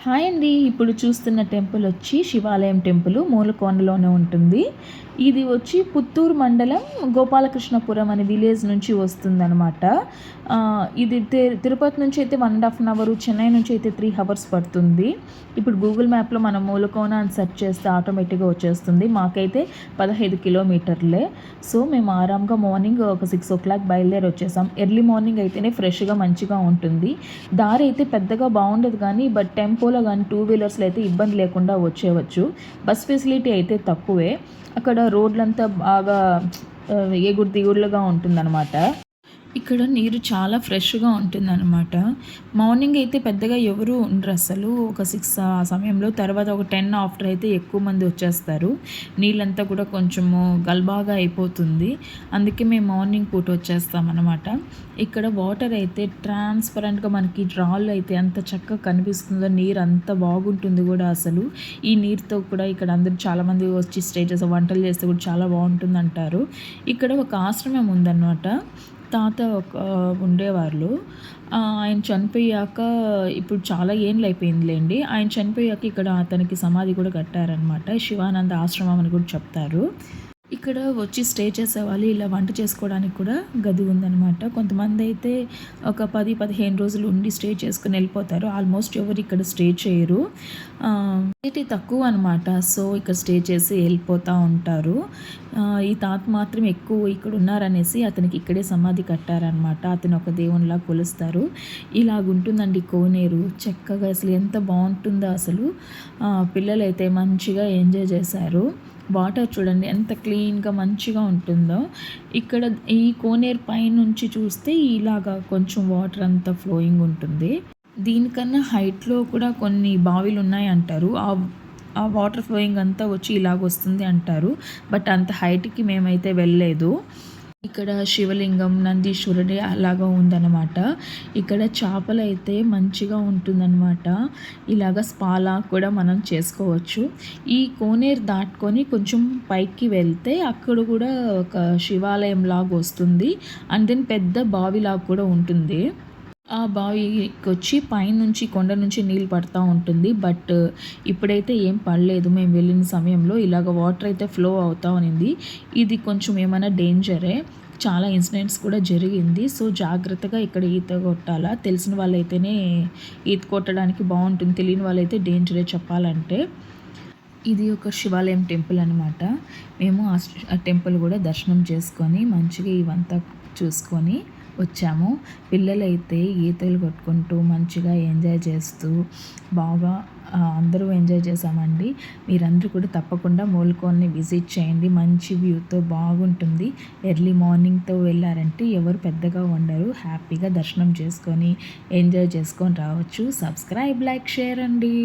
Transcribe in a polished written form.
Hi అండి. ఇప్పుడు చూస్తున్న టెంపుల్ వచ్చి శివాలయం టెంపుల్ మూలకోనలోనే ఉంటుంది. ఇది వచ్చి పుత్తూరు మండలం గోపాలకృష్ణపురం అనే విలేజ్ నుంచి వస్తుందనమాట. ఇది తిరుపతి నుంచి అయితే 1.5 అవర్, చెన్నై నుంచి అయితే 3 అవర్స్ పడుతుంది. ఇప్పుడు గూగుల్ మ్యాప్లో మనం మూలకోన అని సెర్చ్ చేస్తే ఆటోమేటిక్గా వచ్చేస్తుంది. మాకైతే 15 కిలోమీటర్లే. సో మేము ఆరాంగా మార్నింగ్ ఒక 6 బయలుదేరి వచ్చేసాం. ఎర్లీ మార్నింగ్ అయితేనే ఫ్రెష్గా మంచిగా ఉంటుంది. దారి అయితే పెద్దగా బాగుండదు కానీ టెంపోలో కానీ 2 వీలర్స్లో అయితే ఇబ్బంది లేకుండా వచ్చేయవచ్చు. బస్ ఫెసిలిటీ అయితే తక్కువే. అక్కడ రోడ్లంతా బాగా ఎగుడు దిగుడులుగా ఉంటుందన్నమాట. ఇక్కడ నీరు చాలా ఫ్రెష్గా ఉంటుందన్నమాట. మార్నింగ్ అయితే పెద్దగా ఎవరు ఉండరు అసలు. ఒక 6 ఆ సమయంలో, తర్వాత ఒక 10 ఆఫ్టర్ అయితే ఎక్కువ మంది వచ్చేస్తారు. నీళ్ళంతా కూడా కొంచెము గల్బాగా అయిపోతుంది. అందుకే మేము మార్నింగ్ పూట వచ్చేస్తామన్నమాట. ఇక్కడ వాటర్ అయితే ట్రాన్స్పరెంట్గా మనకి రాళ్ళు అయితే ఎంత చక్కగా కనిపిస్తుందో, నీరు అంత బాగుంటుంది కూడా అసలు. ఈ నీరుతో కూడా ఇక్కడ అందరూ చాలామంది వచ్చి స్టే చేసి వంటలు చేస్తే కూడా చాలా బాగుంటుంది అంటారు. ఇక్కడ ఒక ఆశ్రమం ఉందన్నమాట. తాత ఉండేవాళ్ళు. ఆయన చనిపోయాక ఇప్పుడు చాలా ఏళ్ళు అయిపోయిందిలేండి. ఆయన చనిపోయాక ఇక్కడ అతనికి సమాధి కూడా కట్టారనమాట. శివానంద ఆశ్రమం అని కూడా చెప్తారు. ఇక్కడ వచ్చి స్టే చేసేవాళ్ళు ఇలా వంట చేసుకోవడానికి కూడా గది ఉందన్నమాట. కొంతమంది అయితే ఒక 10-15 రోజులు ఉండి స్టే చేసుకుని వెళ్ళిపోతారు. ఆల్మోస్ట్ ఎవరు ఇక్కడ స్టే చేయరు. సిటీ తక్కువ అనమాట. సో ఇక్కడ స్టే చేసి వెళ్ళిపోతూ ఉంటారు. ఈ తాత మాత్రం ఎక్కువ ఇక్కడ ఉన్నారనేసి అతనికి ఇక్కడే సమాధి కట్టారనమాట. అతను ఒక దేవునిలా కొలుస్తారు. ఇలాగుంటుందండి కోనేరు. చక్కగా అసలు ఎంత బాగుంటుందో అసలు. పిల్లలైతే మంచిగా ఎంజాయ్ చేశారు. వాటర్ చూడండి ఎంత క్లీన్గా మంచిగా ఉంటుందో. ఇక్కడ ఈ కోనేరు పైనుంచి చూస్తే ఇలాగా కొంచెం వాటర్ అంతా ఫ్లోయింగ్ ఉంటుంది. దీనికన్నా హైట్లో కూడా కొన్ని బావిలు ఉన్నాయి అంటారు. ఆ వాటర్ ఫ్లోయింగ్ అంతా వచ్చి ఇలాగ వస్తుంది అంటారు. అంత హైట్కి మేమైతే వెళ్ళలేదు. ఇక్కడ శివలింగం, నందీశ్వరుడి అలాగా ఉందన్నమాట. ఇక్కడ చేపలు అయితే మంచిగా ఉంటుందన్నమాట. ఇలాగ స్పాలా కూడా మనం చేసుకోవచ్చు. ఈ కోనేరు దాటుకొని కొంచెం పైకి వెళ్తే అక్కడ కూడా ఒక శివాలయం లాగా వస్తుంది. అండ్ దెన్ పెద్ద బావిలాగా కూడా ఉంటుంది. ఆ బావికి వచ్చి పైనుంచి కొండ నుంచి నీళ్ళు పడుతూ ఉంటుంది. ఇప్పుడైతే ఏం పడలేదు. మేము వెళ్ళిన సమయంలో ఇలాగ వాటర్ అయితే ఫ్లో అవుతూ ఉన్నింది. ఇది కొంచెం ఏమైనా డేంజరే. చాలా ఇన్సిడెంట్స్ కూడా జరిగింది. సో జాగ్రత్తగా ఇక్కడ ఈత కొట్టాలా. తెలిసిన వాళ్ళైతేనే ఈత కొట్టడానికి బాగుంటుంది. తెలియని వాళ్ళైతే డేంజరే చెప్పాలంటే. ఇది ఒక శివాలయం టెంపుల్ అనమాట. మేము ఆ టెంపుల్ కూడా దర్శనం చేసుకొని మంచిగా ఇవంతా చూసుకొని వచ్చాము. పిల్లలైతే ఈతలు కొట్టుకుంటూ మంచిగా ఎంజాయ్ చేస్తూ బాగా అందరూ ఎంజాయ్ చేసామండి. మీరందరూ కూడా తప్పకుండా మూలకోనని విజిట్ చేయండి. మంచి వ్యూతో బాగుంటుంది. ఎర్లీ మార్నింగ్తో వెళ్ళారంటే ఎవరు పెద్దగా ఉండరు. హ్యాపీగా దర్శనం చేసుకొని ఎంజాయ్ చేసుకొని రావచ్చు. సబ్స్క్రైబ్, లైక్, షేర్ అండి.